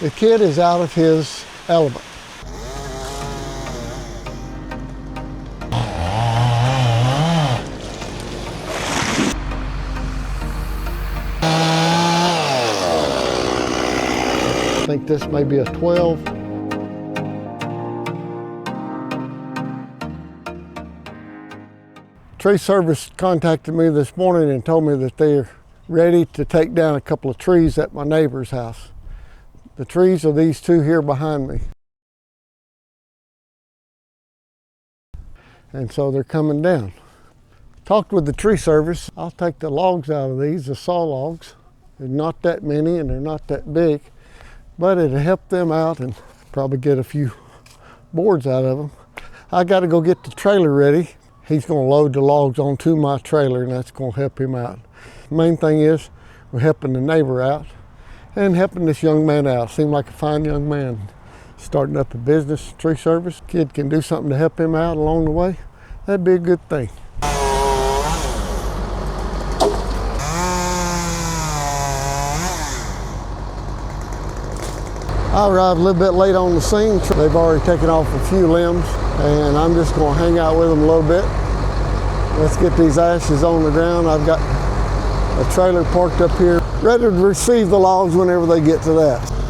The kid is out of his element. I think this may be a 12. Tree service contacted me this morning and told me that they're ready to take down a couple of trees at my neighbor's house. The trees are these two here behind me. And so they're coming down. Talked with the tree service. I'll take the logs out of these, the saw logs. There's not that many and they're not that big, but it'll help them out and probably get a few boards out of them. I got to go get the trailer ready. He's going to load the logs onto my trailer and that's going to help him out. The main thing is we're helping the neighbor out and helping this young man out. Seemed like a fine young man. Starting up a business, tree service. Kid can do something to help him out along the way. That'd be a good thing. I arrived a little bit late on the scene. They've already taken off a few limbs and I'm just going to hang out with them a little bit. Let's get these ashes on the ground. I've got a trailer parked up here, ready to receive the logs whenever they get to that.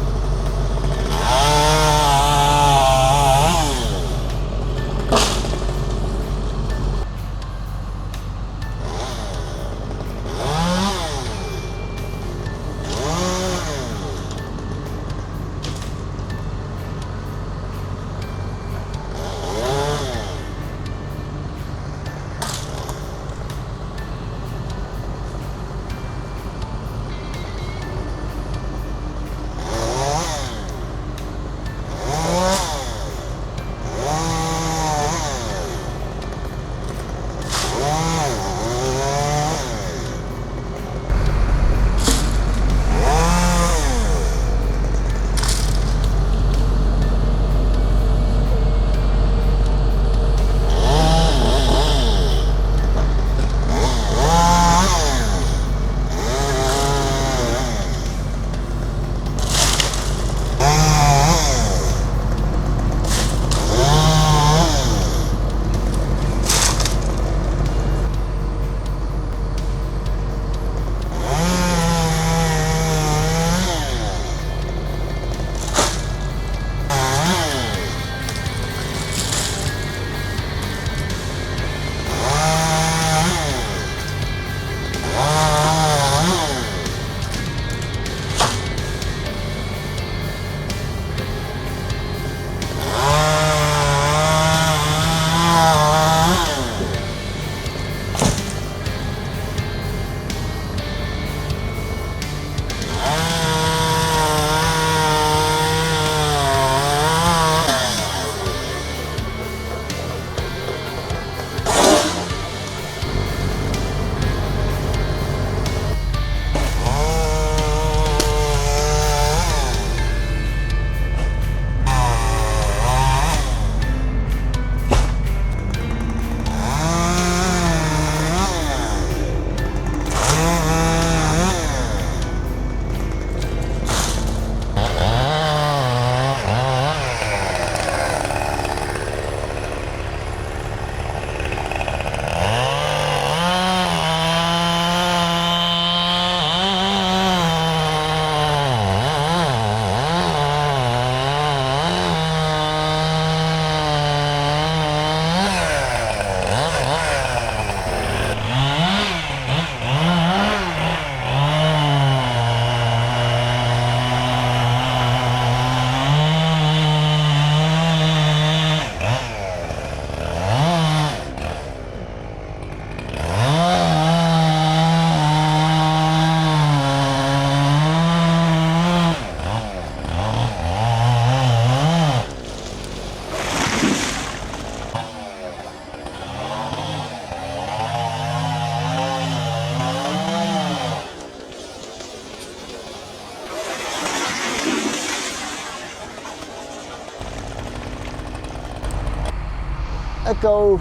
Echo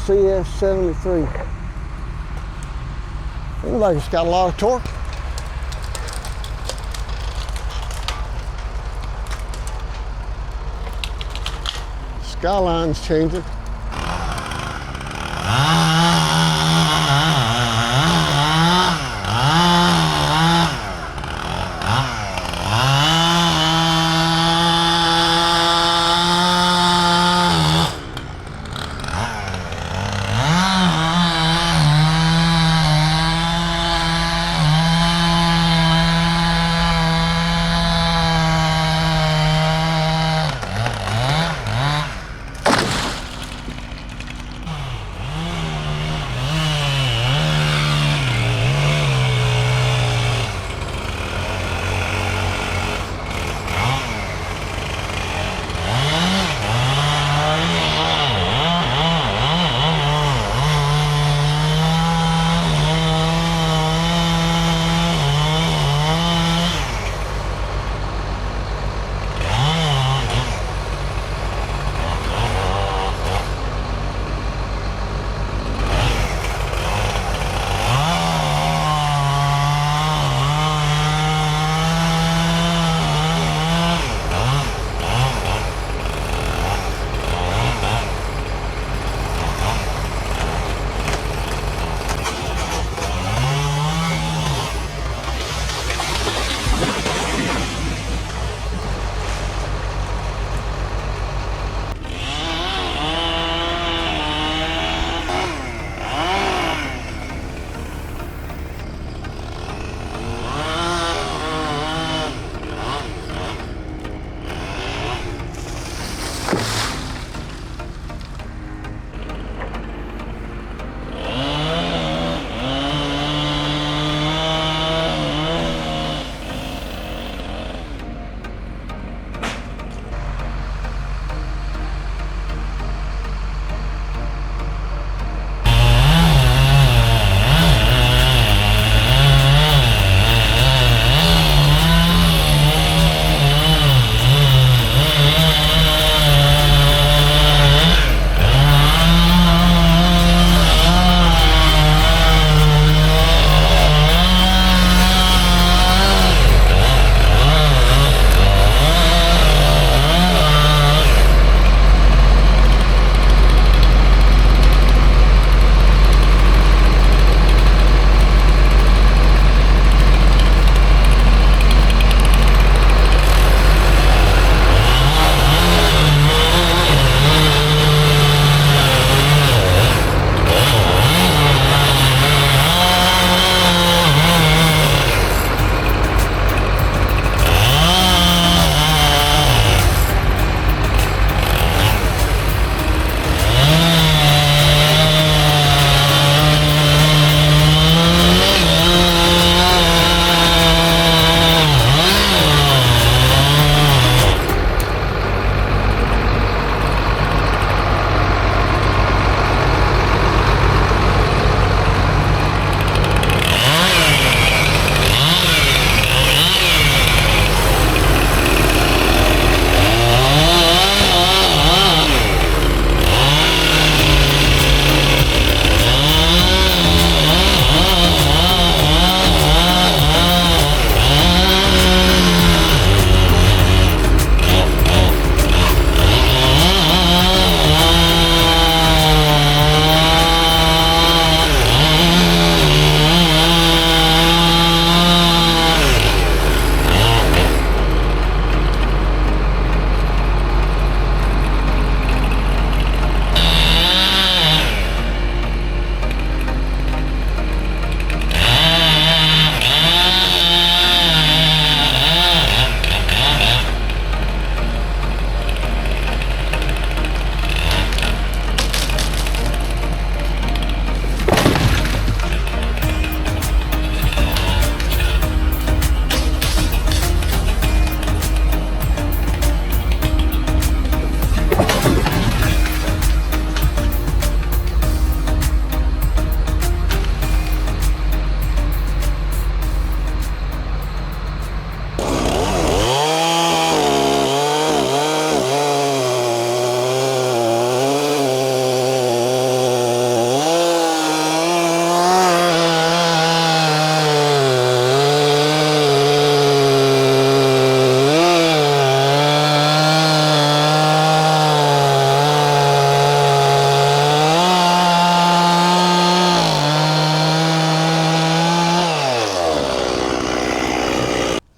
CS73. Looks like it's got a lot of torque. skyline's changing.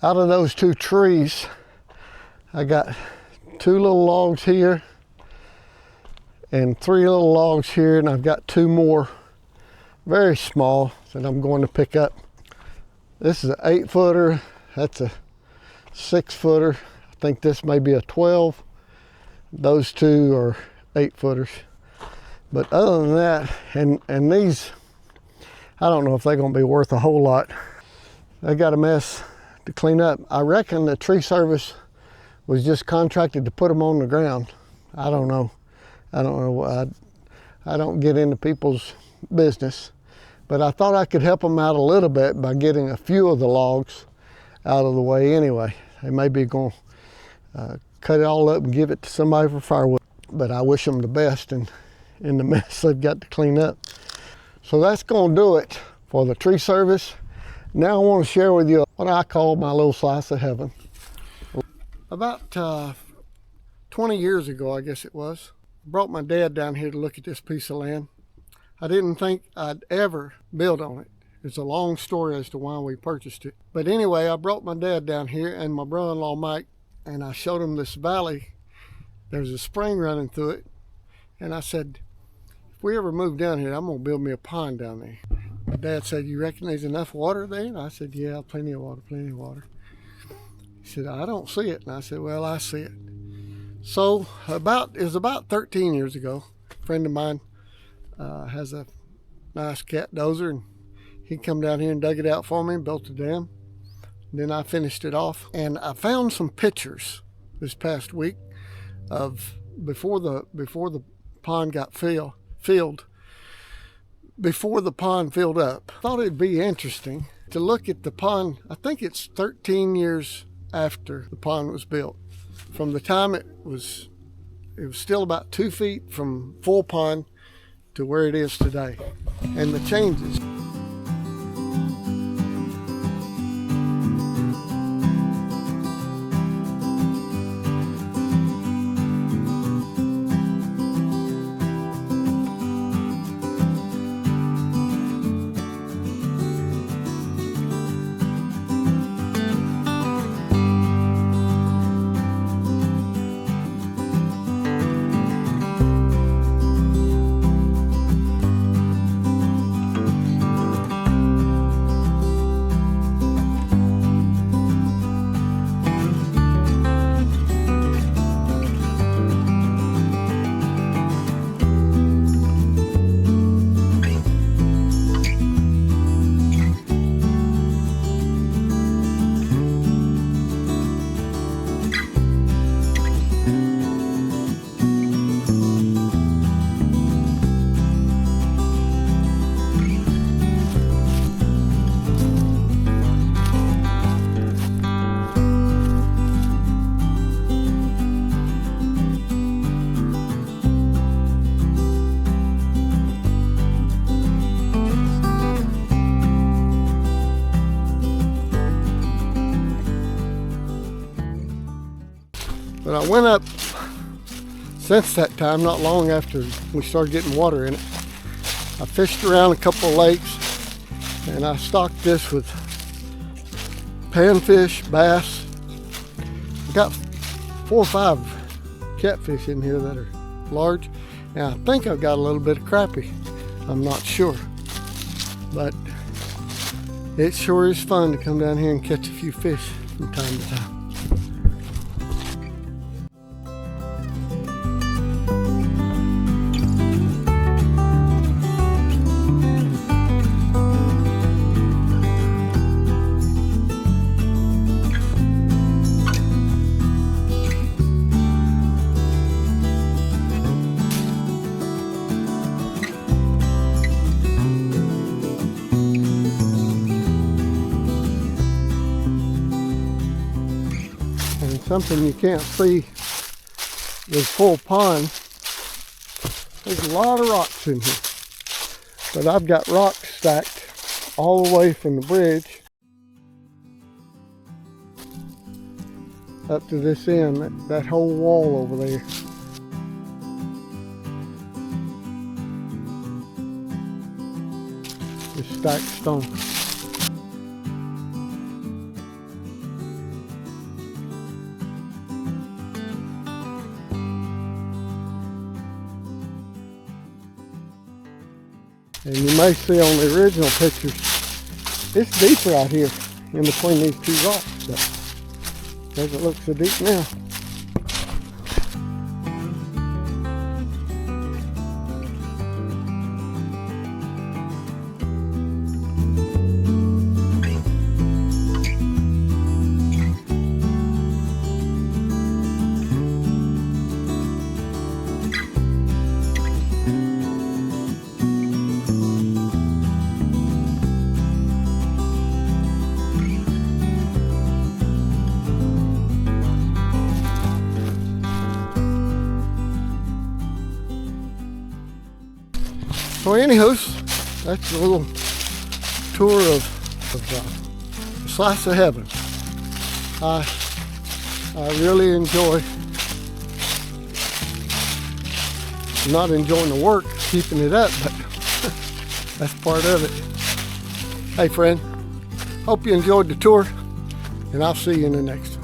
Out of those 2 trees, I got 2 little logs here and 3 little logs here, and I've got 2 more very small that I'm going to pick up. This is an 8-footer, that's a 6-footer. I think this may be a 12. Those 2 are 8-footers. But other than that, and these, I don't know if they're gonna be worth a whole lot. They got a mess to clean up. I reckon the tree service was just contracted to put them on the ground. I don't know. I don't get into people's business, but I thought I could help them out a little bit by getting a few of the logs out of the way anyway. They may be going to cut it all up and give it to somebody for firewood, but I wish them the best in the mess they've got to clean up. So that's going to do it for the tree service. Now I want to share with you what I call my little slice of heaven. About 20 years ago, I guess it was, I brought my dad down here to look at this piece of land. I didn't think I'd ever build on it. It's a long story as to why we purchased it. But anyway, I brought my dad down here and my brother-in-law Mike, and I showed him this valley. There's a spring running through it. And I said, if we ever move down here, I'm gonna build me a pond down there. My dad said, you reckon there's enough water there? And I said, yeah, plenty of water, plenty of water. He said, I don't see it. And I said, well, I see it. So it was about 13 years ago. A friend of mine has a nice cat dozer, and he come down here and dug it out for me and built a dam. Then I finished it off, and I found some pictures this past week of before the pond got filled. Before the pond filled up, I thought it'd be interesting to look at the pond. I think it's 13 years after the pond was built. From the time it was still about 2 feet from full pond to where it is today, and the changes. But I went up since that time, not long after we started getting water in it. I fished around a couple of lakes, and I stocked this with panfish, bass. I got 4 or 5 catfish in here that are large. And I think I've got a little bit of crappie. I'm not sure. But it sure is fun to come down here and catch a few fish from time to time. Something you can't see is full pond. There's a lot of rocks in here, but I've got rocks stacked all the way from the bridge up to this end, that whole wall over there. Just stacked stone. And you may see on the original pictures, it's deep right here in between these two rocks, but doesn't look so deep now. So anywho, that's a little tour of Slice of Heaven. I really enjoy, not enjoying the work, keeping it up, but that's part of it. Hey friend, hope you enjoyed the tour, and I'll see you in the next one.